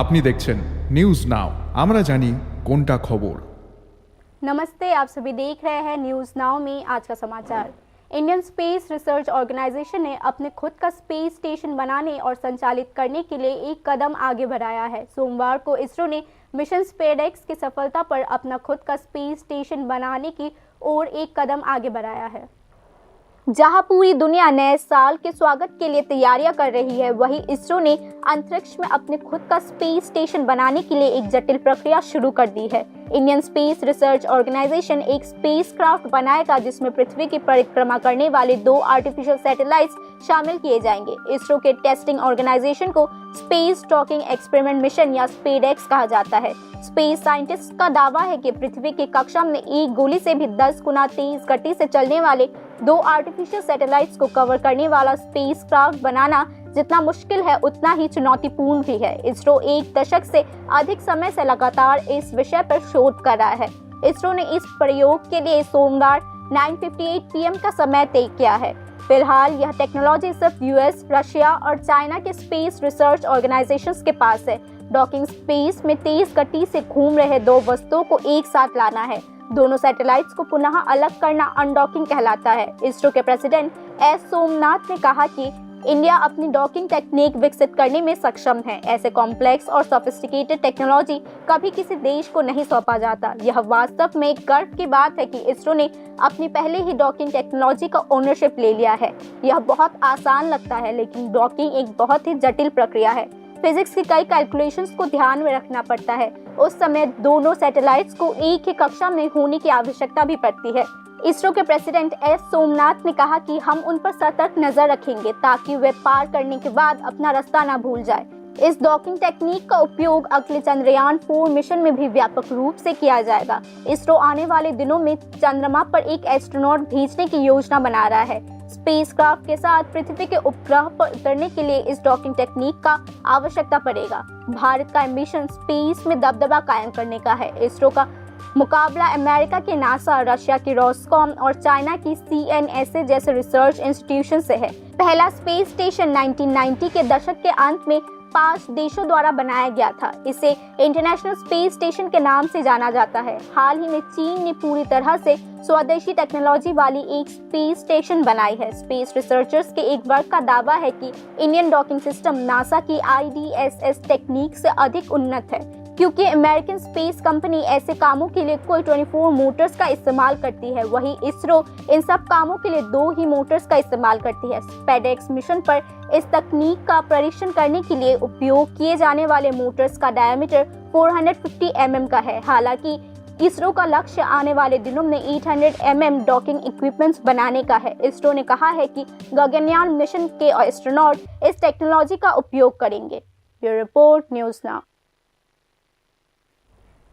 আপনি দেখছেন news now আমরা জানি কোনটা খবর। नमस्ते, आप सभी देख रहे हैं न्यूज़ नाउ में आज का समाचार। इंडियन स्पेस रिसर्च ऑर्गेनाइजेशन ने अपने खुद का स्पेस स्टेशन बनाने और संचालित करने के लिए एक कदम आगे बढ़ाया है। सोमवार को इसरो ने मिशन स्पेसएक्स की सफलता पर अपना खुद का स्पेस स्टेशन बनाने की ओर एक कदम आगे बढ़ाया है। जहां पूरी दुनिया नए साल के स्वागत के लिए तैयारियां कर रही है, वहीं इसरो ने अंतरिक्ष में अपने खुद का स्पेस स्टेशन बनाने के लिए एक जटिल प्रक्रिया शुरू कर दी है। इंडियन स्पेस रिसर्च ऑर्गेनाइजेशन एक स्पेसक्राफ्ट बनाएगा जिसमें पृथ्वी की परिक्रमा करने वाले 2 आर्टिफिशियल सैटेलाइट्स शामिल किए जाएंगे। इसरो के टेस्टिंग ऑर्गेनाइजेशन को स्पेस डॉकिंग एक्सपेरिमेंट मिशन या स्पेसएक्स कहा जाता है। स्पेस साइंटिस्ट का दावा है कि पृथ्वी की कक्षा में एक गोली से भी 10 गुना तेज गति से चलने वाले 2 आर्टिफिशियल सैटेलाइट्स को कवर करने वाला स्पेसक्राफ्ट बनाना जितना मुश्किल है उतना ही चुनौतीपूर्ण भी है। इसरो 1 दशक से अधिक समय से लगातार इस विषय पर शोध कर रहा है। इसरो ने इस प्रयोग के लिए सोमवार 9:58 PM का समय तय किया है। फिलहाल यह टेक्नोलॉजी सिर्फ यूएस, रशिया और चाइना के स्पेस रिसर्च ऑर्गेनाइजेशंस के पास है। डॉकिंग स्पेस में तेज गति से घूम रहे 2 वस्तुओं को एक साथ लाना है। दोनों सैटेलाइट्स को पुनः अलग करना अनडॉकिंग कहलाता है। इसरो के प्रेसिडेंट एस सोमनाथ ने कहा कि इंडिया अपनी डॉकिंग टेक्निक विकसित करने में सक्षम है। ऐसे कॉम्प्लेक्स और सोफिस्टिकेटेड टेक्नोलॉजी कभी किसी देश को नहीं सौंपा जाता। यह वास्तव में गर्व की बात है कि इसरो ने अपनी पहले ही डॉकिंग टेक्नोलॉजी का ओनरशिप ले लिया है। यह बहुत आसान लगता है, लेकिन डॉकिंग एक बहुत ही जटिल प्रक्रिया है। फिजिक्स की कई कैलकुलेशंस को ध्यान में रखना पड़ता है। उस समय दोनों सैटेलाइट्स को एक ही कक्षा में होने की आवश्यकता भी पड़ती है। इसरो के प्रेसिडेंट एस सोमनाथ ने कहा कि हम उन पर सतर्क नजर रखेंगे ताकि वे पार करने के बाद अपना रास्ता न भूल जाए। इस डॉकिंग टेक्निक का उपयोग अगले चंद्रयान 4 मिशन में भी व्यापक रूप से किया जाएगा। इसरो आने वाले दिनों में चंद्रमा पर एक एस्ट्रोनॉट भेजने की योजना बना रहा है। स्पेसक्राफ्ट के साथ पृथ्वी के उपग्रह पर उतरने के लिए इस डॉकिंग टेक्निक का आवश्यकता पड़ेगा। भारत का एम्बिशन स्पेस में दबदबा कायम करने का है। इसरो का मुकाबला अमेरिका के नासा, रशिया की रॉसकॉम और चाइना की CNSA जैसे रिसर्च इंस्टीट्यूशन से है। पहला स्पेस स्टेशन 1990 के दशक के अंत में 5 देशों द्वारा बनाया गया था। इसे इंटरनेशनल स्पेस स्टेशन के नाम से जाना जाता है। हाल ही में चीन ने पूरी तरह से स्वदेशी टेक्नोलॉजी वाली एक स्पेस स्टेशन बनाई है। स्पेस रिसर्चर्स के एक वर्ग का दावा है कि इंडियन डॉकिंग सिस्टम नासा की IDSS टेक्निक से अधिक उन्नत है, क्योंकि अमेरिकन स्पेस कंपनी ऐसे कामों के लिए कुल 24 मोटर्स का इस्तेमाल करती है। वहीं इसरो इन सब कामों के लिए 2 ही मोटर्स का इस्तेमाल करती है। स्पेसएक्स मिशन पर इस तकनीक का परीक्षण करने के लिए उपयोग किए जाने वाले मोटर्स का डायमीटर 450 mm का है। हालांकि इसरो का लक्ष्य आने वाले दिनों में 800 mm डॉकिंग इक्विपमेंट्स बनाने का है। इसरो ने कहा है कि गगनयान मिशन के एस्ट्रोनॉट इस टेक्नोलॉजी का उपयोग करेंगे। Bureau report, news now.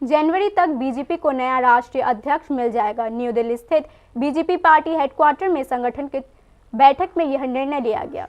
जनवरी तक बीजेपी को नया राष्ट्रीय अध्यक्ष मिल जाएगा। न्यू दिल्ली स्थित बीजेपी पार्टी हेडक्वार्टर में संगठन की बैठक में यह निर्णय लिया गया।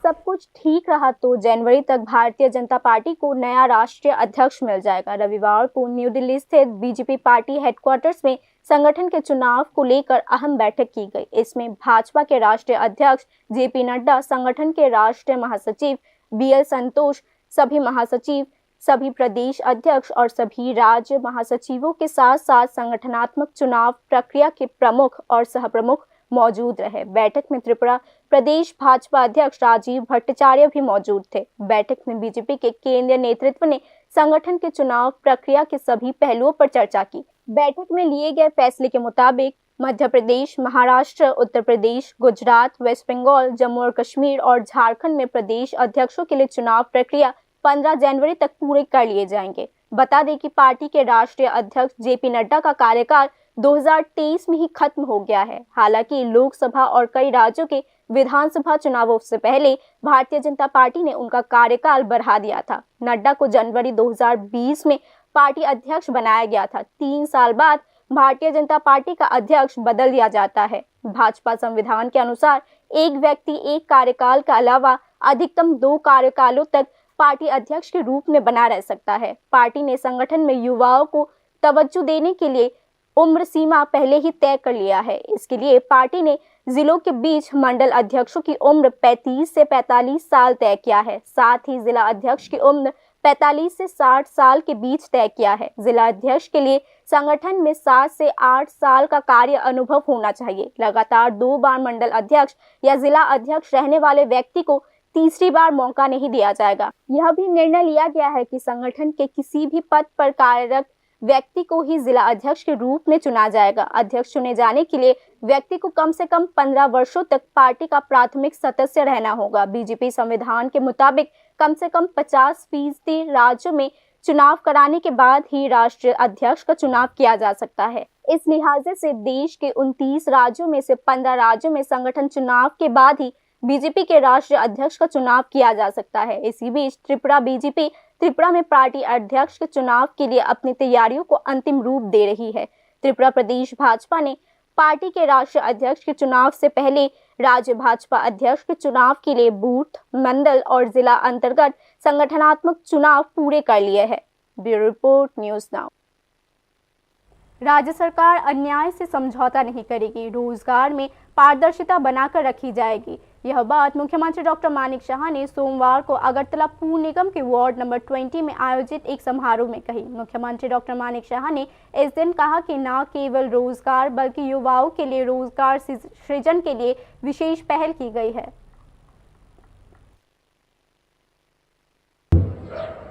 सब कुछ ठीक रहा तो जनवरी तक भारतीय जनता पार्टी को नया राष्ट्रीय अध्यक्ष मिल जाएगा। रविवार को न्यू दिल्ली स्थित बीजेपी पार्टी हेडक्वार्टर्स में संगठन के चुनाव को लेकर अहम बैठक की गई। इसमें भाजपा के राष्ट्रीय अध्यक्ष JP नड्डा, संगठन के राष्ट्रीय महासचिव BL संतोष, सभी महासचिव, सभी प्रदेश अध्यक्ष और सभी राज्य महासचिवों के साथ साथ संगठनात्मक चुनाव प्रक्रिया के प्रमुख और सहप्रमुख मौजूद रहे। बैठक में त्रिपुरा प्रदेश भाजपा अध्यक्ष राजीव भट्टाचार्य भी मौजूद थे। बैठक में बीजेपी के केंद्रीय नेतृत्व ने संगठन के चुनाव प्रक्रिया के सभी पहलुओं पर चर्चा की। बैठक में लिए गए फैसले के मुताबिक मध्य प्रदेश, महाराष्ट्र, उत्तर प्रदेश, गुजरात, वेस्ट बंगाल, जम्मू और कश्मीर और झारखंड में प्रदेश अध्यक्षों के लिए चुनाव प्रक्रिया 15 जनवरी तक पूरे कर लिए जाएंगे। बता दें कि पार्टी के राष्ट्रीय अध्यक्ष JP नड्डा का कार्यकाल 2023 में ही खत्म हो गया है। हालांकि लोकसभा और कई राज्यों के विधानसभा चुनावों से पहले भारतीय जनता पार्टी ने उनका कार्यकाल बढ़ा दिया था। नड्डा को जनवरी 2020 में पार्टी अध्यक्ष बनाया गया था। 3 साल बाद भारतीय जनता पार्टी का अध्यक्ष बदल दिया जाता है। भाजपा संविधान के अनुसार एक व्यक्ति एक कार्यकाल के अलावा अधिकतम 2 कार्यकालों तक पार्टी अध्यक्ष के रूप में बना रह सकता है। पार्टी ने संगठन में युवाओं को तवज्जो देने के लिए उम्र सीमा पहले ही तय कर लिया है। इसके लिए पार्टी ने जिलों के बीच मंडल अध्यक्षों की उम्र 35 से 45 साल तय किया है। साथ ही जिला अध्यक्ष की उम्र 45 से 60 साल के बीच तय किया है। जिला अध्यक्ष के लिए संगठन में 7 से 8 साल का कार्य अनुभव होना चाहिए। लगातार 2 बार मंडल अध्यक्ष या जिला अध्यक्ष रहने वाले व्यक्ति को तीसरी बार मौका नहीं दिया जाएगा। यह भी निर्णय लिया गया है कि संगठन के किसी भी पद पर कार्यरत व्यक्ति को ही जिला अध्यक्ष के रूप में चुना जाएगा। अध्यक्ष चुने जाने के लिए व्यक्ति को कम से कम 15 वर्षों तक पार्टी का प्राथमिक सदस्य रहना होगा। बीजेपी संविधान के मुताबिक कम से कम 50% राज्यों में चुनाव कराने के बाद ही राष्ट्रीय अध्यक्ष का चुनाव किया जा सकता है। इस लिहाजे से देश के 29 राज्यों में से 15 राज्यों में संगठन चुनाव के बाद ही बीजेपी के राष्ट्रीय अध्यक्ष का चुनाव किया जा सकता है। इसी बीच बीजेपी त्रिपुरा में पार्टी अध्यक्ष के चुनाव के लिए अपनी तैयारियों को अंतिम रूप दे रही है। त्रिपुरा प्रदेश भाजपा ने पार्टी के राष्ट्रीय अध्यक्ष के चुनाव से पहले राज्य भाजपा अध्यक्ष के चुनाव के लिए बूथ, मंडल और जिला अंतर्गत संगठनात्मक चुनाव पूरे कर लिए हैं। Bureau report, news now. राज्य सरकार अन्याय से समझौता नहीं करेगी, रोजगार में पारदर्शिता बनाकर रखी जाएगी। यह बात मुख्यमंत्री डॉक्टर मानिक शाह ने सोमवार को अगरतला पूर्व निगम के वार्ड नंबर 20 में आयोजित एक समारोह में कही। मुख्यमंत्री डॉक्टर मानिक शाह ने इस दिन कहा कि न केवल रोजगार बल्कि युवाओं के लिए रोजगार सृजन के लिए विशेष पहल की गई है।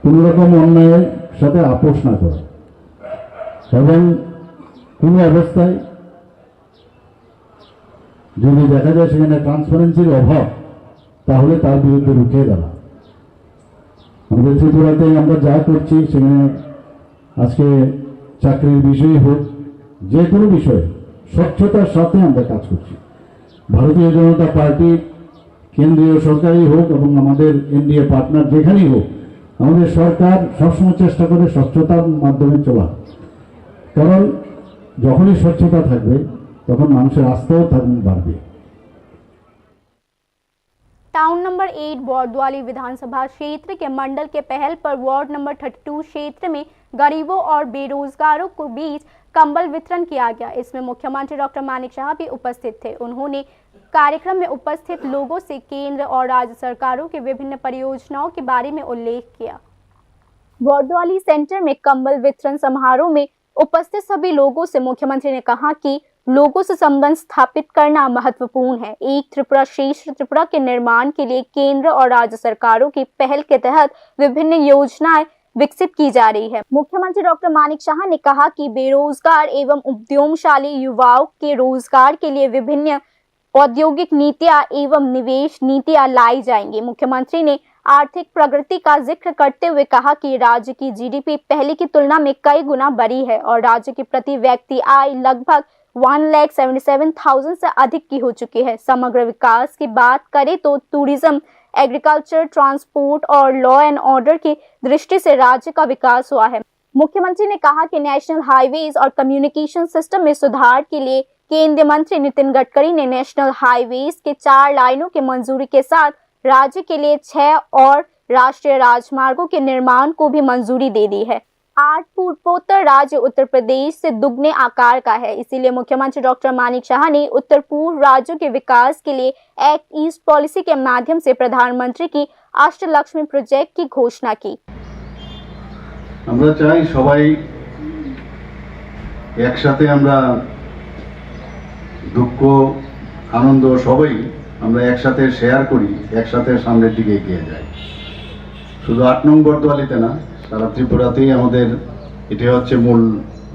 কোনো রকম অন্যায়ের সাথে আপোষ না করা এবং কোনো অবস্থায় যদি দেখা যায় সেখানে ট্রান্সপারেন্সির অভাব তাহলে তার বিরুদ্ধে রুখে দাঁড়া। আমাদের ত্রিপুরাতে আমরা যা করছি সেখানে আজকে চাকরির বিষয় হোক যে কোনো বিষয়ে স্বচ্ছতার সাথে আমরা কাজ করছি। ভারতীয় জনতা পার্টি কেন্দ্রীয় সরকারই হোক এবং আমাদের এনডিএ পার্টনার যেখানেই হোক আমাদের সরকার সবসময় চেষ্টা করে স্বচ্ছতার মাধ্যমে চলা, কারণ যখনই স্বচ্ছতা থাকবে তখন মানুষের আস্থাও বাড়বে। टाउन नंबर 8 बौरद्वाली विधानसभा क्षेत्र के मंडल के पहल पर वार्ड नंबर 32 क्षेत्र में गरीबों और बेरोजगारों को बीच कंबल वितरण किया गया। इसमें मुख्यमंत्री डॉक्टर मानिक शाह भी उपस्थित थे। उन्होंने कार्यक्रम में उपस्थित लोगों से केंद्र और राज्य सरकारों की विभिन्न परियोजनाओं के बारे में उल्लेख किया। बौरद्वाली सेंटर में कंबल वितरण समारोह में उपस्थित सभी लोगों से मुख्यमंत्री ने कहा कि लोगों से संबंध स्थापित करना महत्वपूर्ण है। एक त्रिपुरा श्रेष्ठ त्रिपुरा के निर्माण के लिए केंद्र और राज्य सरकारों की पहल के तहत विभिन्न योजनाएं विकसित की जा रही है। मुख्यमंत्री डॉक्टर मानिक शाह ने कहा कि बेरोजगार एवं उद्यमशाली युवाओं के रोजगार के लिए विभिन्न औद्योगिक नीतियां एवं निवेश नीतियां लाई जाएंगी। मुख्यमंत्री ने आर्थिक प्रगति का जिक्र करते हुए कहा कि राज्य की जीडीपी पहले की तुलना में कई गुना बढ़ी है और राज्य की प्रति व्यक्ति आय लगभग 1,77,000 से अधिक की हो चुकी है। समग्र विकास की बात करें तो टूरिज्म, एग्रीकल्चर, ट्रांसपोर्ट और लॉ एंड ऑर्डर की दृष्टि से राज्य का विकास हुआ है। मुख्यमंत्री ने कहा कि नेशनल हाईवेज और कम्युनिकेशन सिस्टम में सुधार के लिए केंद्रीय मंत्री नितिन गडकरी ने नेशनल हाईवेज के 4 लाइनों की मंजूरी के साथ राज्य के लिए 6 और राष्ट्रीय राजमार्गों के निर्माण को भी मंजूरी दे दी है। 8 पूर्वोत्तर राज्य उत्तर प्रदेश से दुगने आकार का है, इसीलिए मुख्यमंत्री डॉक्टर मानिक शाह ने उत्तर पूर्व राज्यों के विकास के लिए एक्ट ईस्ट पॉलिसी के माध्यम से प्रधानमंत्री की अष्टलक्ष्मी प्रोजेक्ट की घोषणा की। আমরা চাই সবাই একসাথে আমরা দুঃখ আনন্দ সবাই আমরা একসাথে শেয়ার করি, একসাথে সামনের দিকে এগিয়ে যাই। শুধু 8 নং বরদোয়ালিতে না, সারা ত্রিপুরাতেই আমাদের এটাই হচ্ছে মূল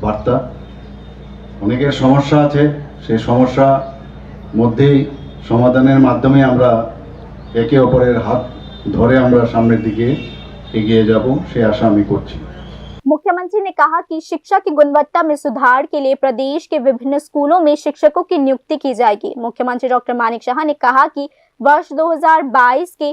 বার্তা। অনেকের সমস্যা আছে, সেই সমস্যা মধ্যেই সমাধানের মাধ্যমে আমরা একে অপরের হাত ধরে আমরা সামনের দিকে এগিয়ে যাব, সেই আশা আমি করছি। मुख्यमंत्री ने कहा कि शिक्षा की गुणवत्ता में सुधार के लिए प्रदेश के विभिन्न स्कूलों में शिक्षकों की नियुक्ति की जाएगी। मुख्यमंत्री डॉक्टर मानिक शाह ने कहा कि वर्ष 2022 के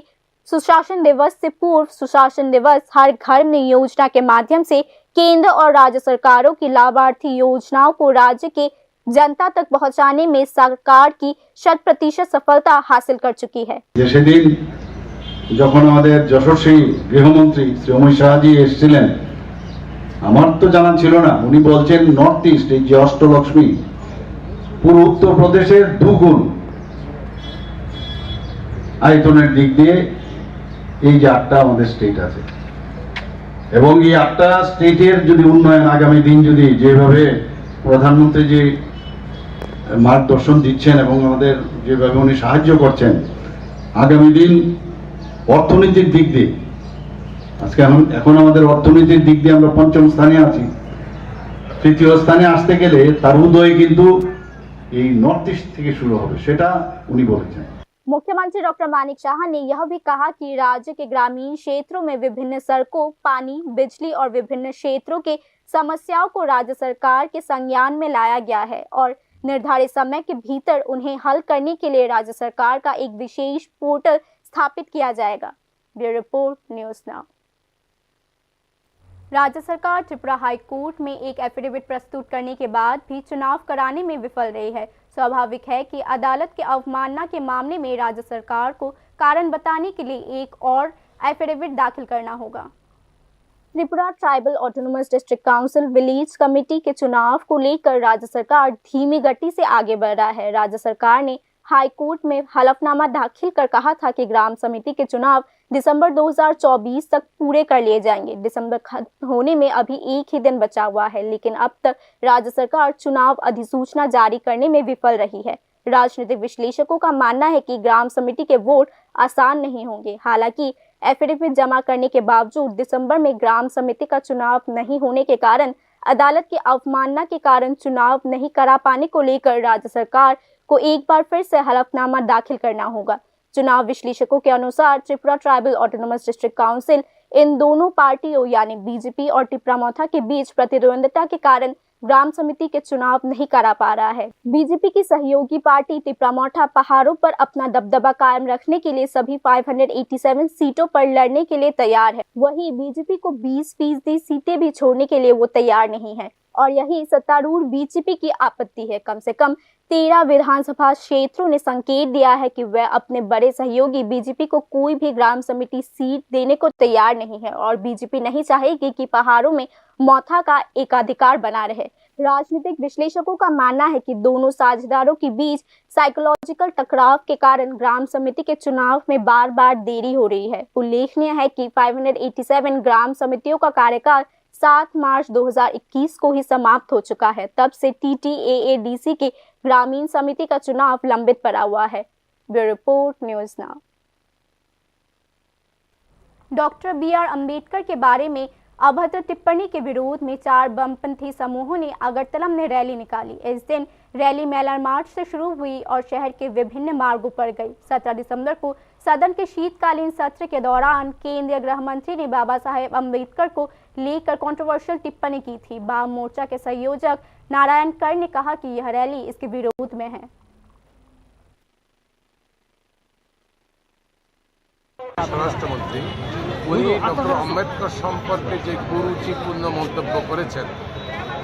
सुशासन दिवस से पूर्व सुशासन दिवस हर घर में योजना के माध्यम से केंद्र और राज्य सरकारों की लाभार्थी योजनाओं को राज्य के जनता तक पहुंचाने में सरकार की 100% सफलता हासिल कर चुकी है। সেদিন যখন আমাদের যশস্বী গৃহমন্ত্রী শ্রী অমিত শাহজি এসেছিলেন, আমার তো জানা ছিল না, উনি বলছেন নর্থ ইস্ট এই যে অষ্টলক্ষ্মী পুরো উত্তর প্রদেশের 2 গুণ আয়তনের দিক দিয়ে এই যে 8টা আমাদের স্টেট আছে, এবং এই 8টা স্টেটের যদি উন্নয়ন আগামী দিন যদি যেভাবে প্রধানমন্ত্রী যে মার্গদর্শন দিচ্ছেন এবং আমাদের যেভাবে উনি সাহায্য করছেন, আগামী দিন অর্থনীতির দিক দিয়ে আজকে এখন আমাদের অর্থনীতির দিক দিয়ে আমরা 5ম স্থানে আছি। 3য় স্থানে আসতে গেলে তার উদয় কিন্তু এই নর্থ ইস্ট থেকে শুরু হবে, সেটা উনি বলেছেন। मुख्यमंत्री डॉक्टर मानिक शाह ने यह भी कहा कि राज्य के ग्रामीण क्षेत्रों में विभिन्न सड़कों, पानी, बिजली और विभिन्न क्षेत्रों के समस्याओं को राज्य सरकार के संज्ञान में लाया गया है और निर्धारित समय के भीतर उन्हें हल करने के लिए राज्य सरकार का एक विशेष पोर्टल स्थापित किया जाएगा। Bureau report, news now. राज्य सरकार त्रिपुरा हाई कोर्ट में एक एफिडेविट प्रस्तुत करने के बाद भी चुनाव कराने में विफल रही है। स्वाभाविक है कि अदालत के अवमानना के मामले में राज्य सरकार को कारण बताने के लिए एक और एफिडेविट दाखिल करना होगा। Tripura tribal autonomous district council village committee के चुनाव को लेकर राज्य सरकार धीमी गति से आगे बढ़ रहा है। राज्य सरकार ने हाई कोर्ट में हलफनामा दाखिल कर कहा था कि ग्राम समिति के चुनाव दिसंबर 2024 तक पूरे कर लिए जाएंगे। दिसंबर खत्म होने में अभी एक ही दिन बचा हुआ है, लेकिन अब तक राज्य सरकार चुनाव अधिसूचना जारी करने में विफल रही है। राजनीतिक विश्लेषकों का मानना है कि ग्राम समिति के वोट आसान नहीं होंगे। हालांकि एफिडेविट जमा करने के बावजूद दिसंबर में ग्राम समिति का चुनाव नहीं होने के कारण अदालत की अवमानना के कारण चुनाव नहीं करा पाने को लेकर राज्य सरकार को एक बार फिर से हलफनामा दाखिल करना होगा। चुनाव विश्लेषकों के अनुसार Tripura tribal autonomous district council इन दोनों पार्टियों यानी बीजेपी और टिप्रामोथा के बीच प्रतिद्वंद्विता के कारण ग्राम समिति के चुनाव नहीं करा पा रहा है। बीजेपी की सहयोगी पार्टी टिप्रामोथा पहाड़ों पर अपना दबदबा कायम रखने के लिए सभी 587 सीटों पर लड़ने के लिए तैयार है। वहीं बीजेपी को 20% सीटें भी छोड़ने के लिए वो तैयार नहीं है और यही सत्तारूढ़ बीजेपी की आपत्ति है। कम से कम 13 विधानसभा क्षेत्रों ने संकेत दिया है कि वह अपने बड़े सहयोगी बीजेपी को कोई भी ग्राम समिति सीट देने को तैयार नहीं है और बीजेपी नहीं चाहेगी कि पहाड़ों में मौथा का एकाधिकार बना रहे। राजनीतिक विश्लेषकों का मानना है कि दोनों साझेदारों के बीच साइकोलॉजिकल टकराव के कारण ग्राम समिति के चुनाव में बार बार देरी हो रही है। उल्लेखनीय है कि 587 ग्राम समितियों का कार्यकाल 7 मार्च 2021 को ही समाप्त हो चुका है। तब से TTAADC की ग्रामीण समिति का चुनाव लंबित पड़ा हुआ है। Bureau report, news now. Doctor BR Ambedkar के बारे में अभद्र टिप्पणी के विरोध में 4 वामपंथी समूहों ने अगरतला में रैली निकाली। इस दिन रैली मेलर मार्च से शुरू हुई और शहर के विभिन्न मार्गों पर गई। 17 दिसंबर को सदन के शीतकालीन सत्र के दौरान केंद्रीय गृह मंत्री ने बाबा साहेब अम्बेडकर को लेकर कंट्रोवर्शियल टिप्पणी की थी। वाम मोर्चा के संयोजक नारायण कर ने कहा कि यह रैली इसके विरोध में है। স্বরাষ্ট্রমন্ত্রী উনি ডক্টর আম্বেদকর সম্পর্কে যে কুরুচিপূর্ণ মন্তব্য করেছেন,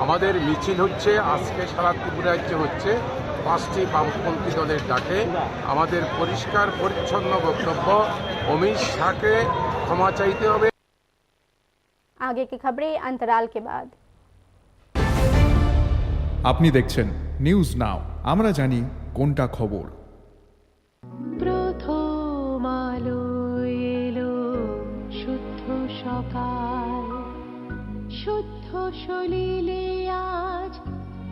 আমাদের মিছিল হচ্ছে আজকে সারা ত্রিপুরা রাজ্যে হচ্ছে 5টি বামপন্থী দলের ডাকে। আমাদের পরিষ্কার পরিচ্ছন্ন বক্তব্য, অমিত শাহকে ক্ষমা চাইতে হবে। आगे की खबरें अंतराल के बाद। আপনি দেখছেন নিউজ নাও, আমরা জানি কোনটা খবর। প্রথম আলো এলো শুদ্ধ সকাল, শুদ্ধ সলিলে আজ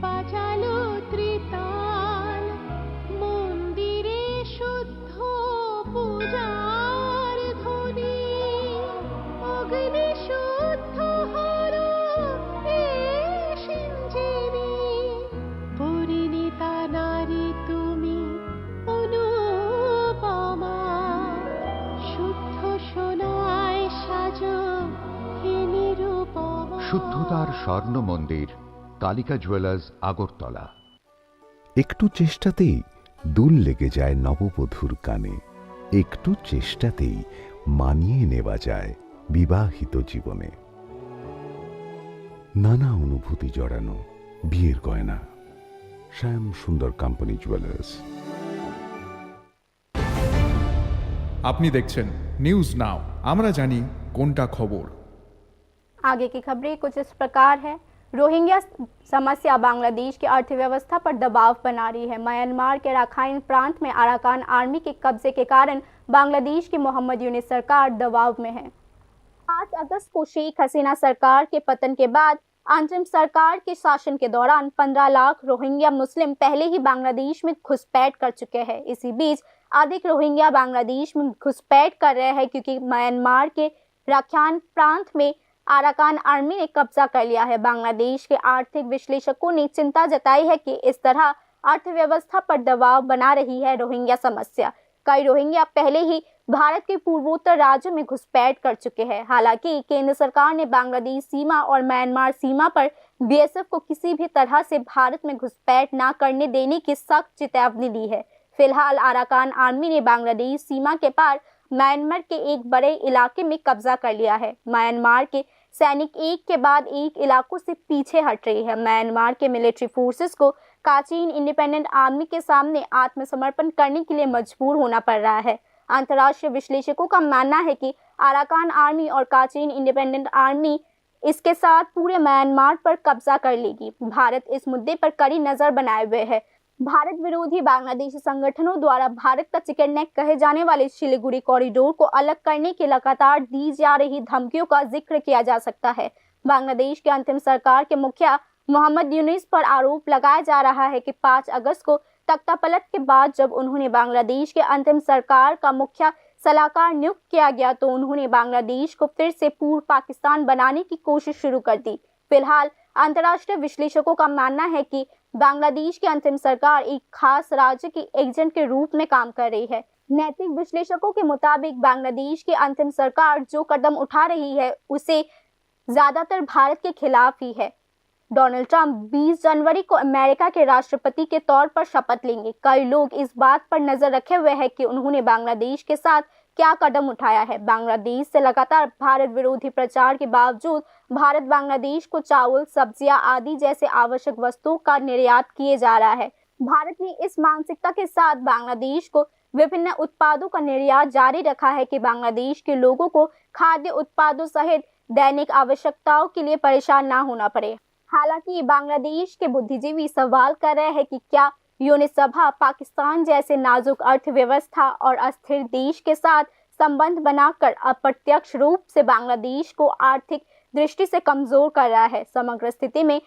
বাজালো ত্রিতাল, মন্দিরে শুদ্ধ পূজার ধ্বনি, অগ্নি শুদ্ধ হর এ সিঞ্জিনী, পরিণীতা নারী তুমি অনুপমা, শুদ্ধ সোনায় সাজো হে নিরুপমা। শুদ্ধতার স্বর্ণ মন্দির, কালিকা জুয়েলার্স, আগরতলা। একটু চেষ্টাতেই দুল লেগে যায় নববধূর কানে, একটু চেষ্টাতেই মানিয়ে নেওয়া যায় বিবাহিত জীবনে। নানা অনুভূতি জড়ানো বিয়ের গয়না, শ্যাম সুন্দর কোম্পানি জুয়েলার্স। আপনি দেখছেন নিউজ নাও, আমরা জানি কোনটা খবর। आगे की खबरें कुछ इस प्रकार है। रोहिंग्या समस्या बांग्लादेश की अर्थव्यवस्था पर दबाव बना रही है। म्यांमार के राखाइन प्रांत में अराकान आर्मी के कब्जे के कारण बांग्लादेश की मोहम्मद यूनिस सरकार दबाव में है। 5 अगस्त को शेख हसीना सरकार के पतन के बाद अंतरिम सरकार के शासन के दौरान 15 लाख रोहिंग्या मुस्लिम पहले ही बांग्लादेश में घुसपैठ कर चुके हैं। इसी बीच अधिक रोहिंग्या बांग्लादेश में घुसपैठ कर रहे हैं क्योंकि म्यांमार के राखाइन प्रांत में अराकान आर्मी ने कब्जा कर लिया है। बांग्लादेश के आर्थिक विश्लेषकों ने चिंता जताई है कि इस तरह अर्थव्यवस्था पर दबाव बना रही है रोहिंग्या समस्या। कई रोहिंग्या पहले ही भारत के पूर्वोत्तर राज्यों में घुसपैठ कर चुके हैं। हालांकि केंद्र सरकार ने बांग्लादेश सीमा और म्यांमार सीमा पर बीएसएफ को किसी भी तरह से भारत में घुसपैठ न करने देने की सख्त चेतावनी दी है। फिलहाल अराकान आर्मी ने बांग्लादेश सीमा के पार म्यांमार के एक बड़े इलाके में कब्जा कर लिया है। म्यांमार के सैनिक एक के बाद एक इलाकों से पीछे हट रही है। म्यांमार के मिलिट्री फोर्सेस को काचीन इंडिपेंडेंट आर्मी के सामने आत्मसमर्पण करने के लिए मजबूर होना पड़ रहा है। अंतर्राष्ट्रीय विश्लेषकों का मानना है कि अराकान आर्मी और काचीन इंडिपेंडेंट आर्मी इसके साथ पूरे म्यांमार पर कब्जा कर लेगी। भारत इस मुद्दे पर कड़ी नजर बनाए हुए है। भारत विरोधी बांग्लादेशी संगठनों द्वारा भारत का चिकन नेक कहे जाने वाले सिलीगुड़ी कॉरिडोर को अलग करने की लगातार दी जा रही धमकियों का जिक्र किया जा सकता है। बांग्लादेश के अंतिम सरकार के मुखिया मोहम्मद यूनिस पर आरोप लगाया जा रहा है कि 5 अगस्त को तख्तापलट के बाद जब उन्होंने बांग्लादेश के अंतिम सरकार का मुख्य सलाहकार नियुक्त किया गया तो उन्होंने बांग्लादेश को फिर से पूर्व पाकिस्तान बनाने की कोशिश शुरू कर दी। फिलहाल अंतर्राष्ट्रीय विश्लेषकों का मानना है कि बांग्लादेश की अंतिम सरकार एक खास राज्य की एजेंट के रूप में काम कर रही है। नैतिक विश्लेषकों के मुताबिक बांग्लादेश की अंतिम सरकार जो कदम उठा रही है उसे ज्यादातर भारत के खिलाफ ही है। डोनाल्ड ट्रंप 20 जनवरी को अमेरिका के राष्ट्रपति के तौर पर शपथ लेंगे। कई लोग इस बात पर नजर रखे हुए हैं कि उन्होंने बांग्लादेश के साथ क्या कदम उठाया है। बांग्लादेश से लगातार भारत विरोधी प्रचार के बावजूद भारत बांग्लादेश को चावल, सब्जियां आदि जैसे आवश्यक वस्तुओं का निर्यात किए जा रहा है। भारत ने इस मानसिकता के साथ बांग्लादेश को विभिन्न उत्पादों का निर्यात जारी रखा है कि बांग्लादेश के लोगों को खाद्य उत्पादों सहित दैनिक आवश्यकताओं के लिए परेशान ना होना पड़े। हालांकि बांग्लादेश के बुद्धिजीवी सवाल कर रहे हैं कि क्या यूनिस सभा पाकिस्तान जैसे नाजुक अर्थव्यवस्था और अस्थिर देश के साथ संबंध बनाकर अप्रत्यक्ष रूप से बांग्लादेश को आर्थिक दृष्टि से कमजोर कर रहा है। समग्र स्थिति में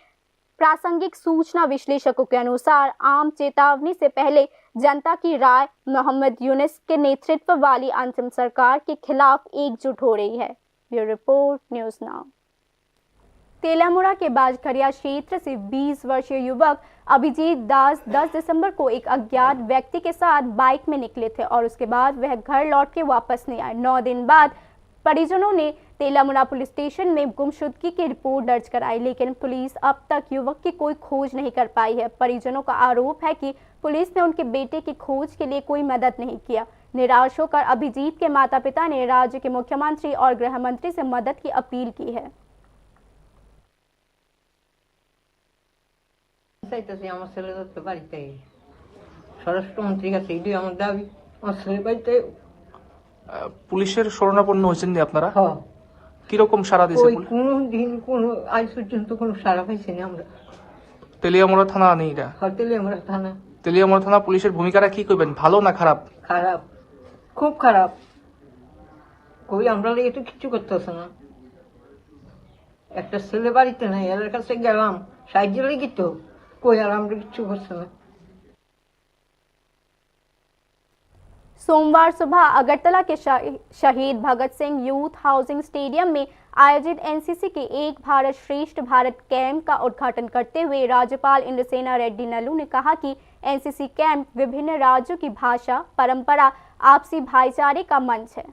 प्रासंगिक सूचना विश्लेषकों के अनुसार आम चेतावनी से पहले जनता की राय मोहम्मद यूनिस के नेतृत्व वाली अंतिम सरकार के खिलाफ एकजुट हो रही है। Bureau report, news now. Telamura के बाजखरिया क्षेत्र से 20 वर्षीय युवक अभिजीत दास 10 दिसंबर को एक अज्ञात व्यक्ति के साथ बाइक में निकले थे और उसके बाद वह घर लौट के वापस नहीं आए। 9 दिन बाद परिजनों ने तेलामुड़ा पुलिस स्टेशन में गुमशुदगी की रिपोर्ट दर्ज कराई, लेकिन पुलिस अब तक युवक की कोई खोज नहीं कर पाई है। परिजनों का आरोप है कि पुलिस ने उनके बेटे की खोज के लिए कोई मदद नहीं किया। निराश होकर अभिजीत के माता पिता ने राज्य के मुख्यमंत्री और गृह मंत्री से मदद की अपील की है। আমার ছেলে যাচ্ছে বাড়িতে, স্বরাষ্ট্রমন্ত্রীর কাছে এটাই আমার দাবি, আমার ছেলে বাড়িতে। পুলিশের শরণাপন্ন হয়েছেন আপনারা? হ্যাঁ। কিরকম সারা দিয়েছে? কোনো দিন কোনো আজ পর্যন্ত কোনো সারা পাইছি না আমরা। তেলিয়ামুড়া থানা নেই এটা? হ্যাঁ, তেলিয়ামুড়া থানা। তেলিয়ামুড়া থানা পুলিশের ভূমিকাটা কি করবেন, ভালো না খারাপ? খারাপ, খুব খারাপ। কই আমরা এটা কিছু করতেছে না। একটা ছেলে বাড়িতে নাই, এর কাছে গেলাম সাহায্য লেগে তো कोई आराम किच्छु करছে না। सोमवार सुबह अगरतला के शहीद Bhagat Singh youth housing stadium में आयोजित एनसीसी के एक भारत श्रेष्ठ भारत कैंप का उद्घाटन करते हुए राज्यपाल इंद्रसेना रेड्डी नल्लू ने कहा कि एनसीसी कैंप विभिन्न राज्यों की भाषा, परंपरा, आपसी भाईचारे का मंच है।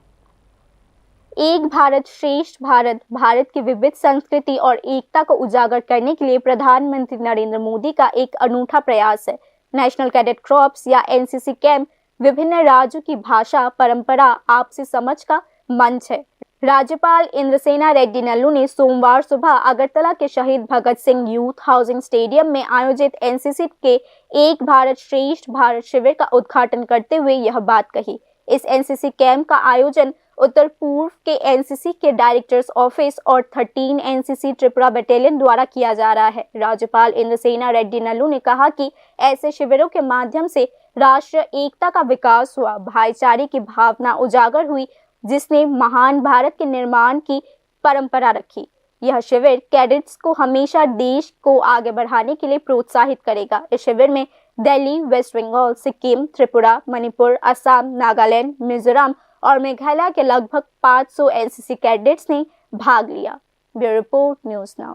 एक भारत श्रेष्ठ भारत, भारत की विविध संस्कृति और एकता को उजागर करने के लिए प्रधानमंत्री नरेंद्र मोदी का एक अनूठा प्रयास है। नेशनल कैडेट कॉर्प्स या एनसीसी कैंप विभिन्न राज्यों की भाषा, परंपरा, आपसी समझ का मंच है। राज्यपाल इंद्रसेना रेड्डी नल्लू ने सोमवार सुबह अगरतला के शहीद Bhagat Singh youth housing stadium में आयोजित एनसीसी के एक भारत श्रेष्ठ भारत शिविर का उद्घाटन करते हुए यह बात कही। इस एनसीसी कैंप का आयोजन उत्तर पूर्व के एनसीसी के डायरेक्टर्स ऑफिस और 13 एनसीसी त्रिपुरा बटालियन द्वारा किया जा रहा है। राज्यपाल इंद्रसेना रेड्डी नल्लू ने कहा कि ऐसे शिविरों के माध्यम से राष्ट्रीय एकता का विकास हुआ, भाईचारे की भावना उजागर हुई, जिसने महान भारत के निर्माण की परंपरा रखी। यह शिविर कैडेट्स को हमेशा देश को आगे बढ़ाने के लिए प्रोत्साहित करेगा। इस शिविर में दिल्ली, वेस्ट बंगाल, सिक्किम, त्रिपुरा, मणिपुर, असम, नागालैंड, मिजोरम और मेघालय के लगभग 500 एनसीसी कैडेट्स ने भाग लिया। Bureau report, news now.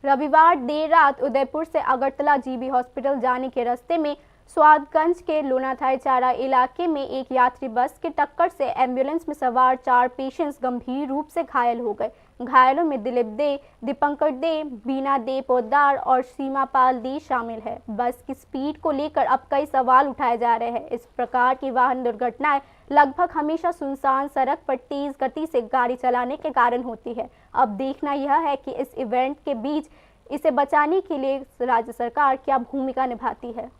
रविवार देर रात उदयपुर से अगरतला जीबी हॉस्पिटल जाने के रास्ते में स्वादगंज के लोनाथाईचारा इलाके में एक यात्री बस की टक्कर से एम्बुलेंस में सवार 4 पेशेंट्स गंभीर रूप से घायल हो गए। घायलों में दिलीप दे, दीपंकर दे, बीना दे पोद्दार और सीमापाल दे शामिल है। बस की स्पीड को लेकर अब कई सवाल उठाए जा रहे हैं। इस प्रकार की वाहन दुर्घटनाएं लगभग हमेशा सुनसान सड़क पर तेज गति से गाड़ी चलाने के कारण होती है। अब देखना यह है कि इस इवेंट के बीच इसे बचाने के लिए राज्य सरकार क्या भूमिका निभाती है।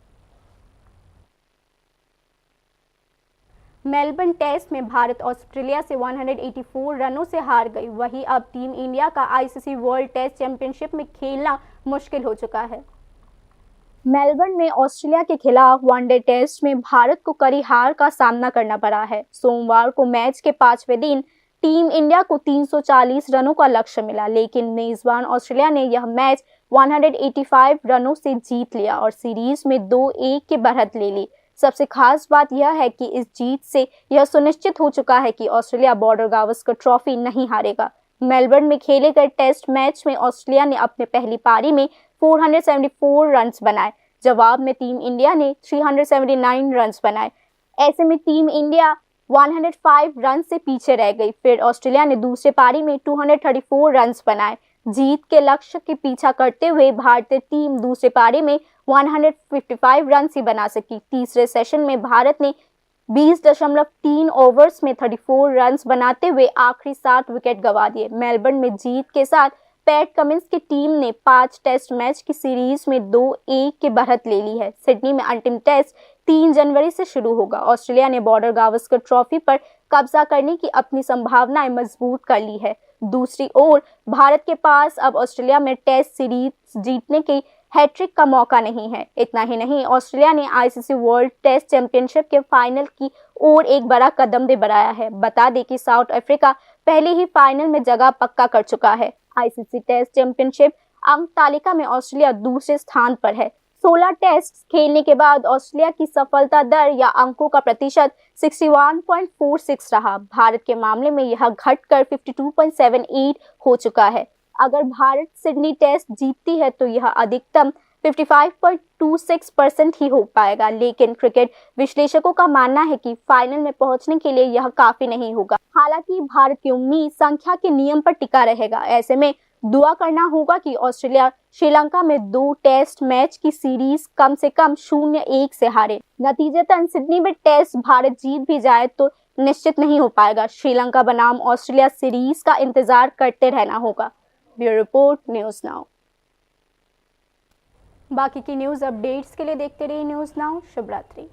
मेलबर्न टेस्ट में भारत ऑस्ट्रेलिया से 184 रनों से हार गई। वहीं अब टीम इंडिया का आईसीसी वर्ल्ड टेस्ट चैंपियनशिप में खेलना मुश्किल हो चुका है। मेलबर्न में ऑस्ट्रेलिया के खिलाफ वनडे टेस्ट में भारत को कड़ी हार का सामना करना पड़ा है। सोमवार को मैच के 5वें दिन टीम इंडिया को 340 रनों का लक्ष्य मिला, लेकिन मेजबान ऑस्ट्रेलिया ने यह मैच 185 रनों से जीत लिया और सीरीज में 2-1 की बढ़त ले ली। सबसे खास बात यह है कि इस जीत से यह सुनिश्चित हो चुका है कि ऑस्ट्रेलिया बॉर्डर गावस्कर ट्रॉफी नहीं हारेगा। मेलबर्न में खेले गए टेस्ट मैच में ऑस्ट्रेलिया ने अपने पहली पारी में 474 रन्स बनाए। जवाब में टीम इंडिया ने 379 रन्स बनाए। ऐसे में टीम इंडिया 105 रन से पीछे रह गई। फिर ऑस्ट्रेलिया ने दूसरे पारी में 234 रन्स बनाए। जीत के लक्ष्य के पीछा करते हुए भारतीय टीम दूसरे पारी में 155 रन ही बना सकी। तीसरे सेशन में भारत ने 20.3 ओवर्स में 34 रन्स बनाते हुए आखिरी 7 विकेट गंवा दिए। मेलबर्न में जीत के साथ पैट कमिंस की टीम ने 5 टेस्ट मैच की सीरीज में 2-1 की बढ़त ले ली है। सिडनी में अंतिम टेस्ट 3 जनवरी से शुरू होगा। ऑस्ट्रेलिया ने बॉर्डर गावस्कर ट्रॉफी पर कब्जा करने की अपनी संभावनाएं मजबूत कर ली है। दूसरी ओर भारत के पास अब ऑस्ट्रेलिया में टेस्ट सीरीज जीतने की हैट्रिक का मौका नहीं है। इतना ही नहीं, ऑस्ट्रेलिया ने आईसीसी वर्ल्ड टेस्ट चैंपियनशिप के फाइनल की ओर एक बड़ा कदम भी बढ़ाया है। बता दें कि साउथ अफ्रीका पहले ही फाइनल में जगह पक्का कर चुका है। आईसीसी टेस्ट चैंपियनशिप अंक तालिका में ऑस्ट्रेलिया दूसरे स्थान पर है। 16 टेस्ट खेलने के बाद ऑस्ट्रेलिया की सफलता दर या अंकों का प्रतिशत 61.46 रहा। भारत के मामले में यह घटकर 52.78 हो चुका है। अगर भारत सिडनी टेस्ट जीतती है तो यह अधिकतम 55.26% ही हो पाएगा, लेकिन क्रिकेट विश्लेषकों का मानना है कि फाइनल में पहुंचने के लिए यह काफी नहीं होगा। हालांकि भारत की उम्मीद संख्या के नियम पर टिका रहेगा। ऐसे में दुआ करना होगा कि ऑस्ट्रेलिया श्रीलंका में 2 टेस्ट मैच की सीरीज कम से कम 0-1 से हारे। नतीजतन सिडनी में टेस्ट भारत जीत भी जाए तो निश्चित नहीं हो पाएगा। श्रीलंका बनाम ऑस्ट्रेलिया सीरीज का इंतजार करते रहना होगा। Bureau report, news now. बाकी की न्यूज़ अपडेट्स के लिए देखते रहिए न्यूज़ नाउ। शुभ रात्रि।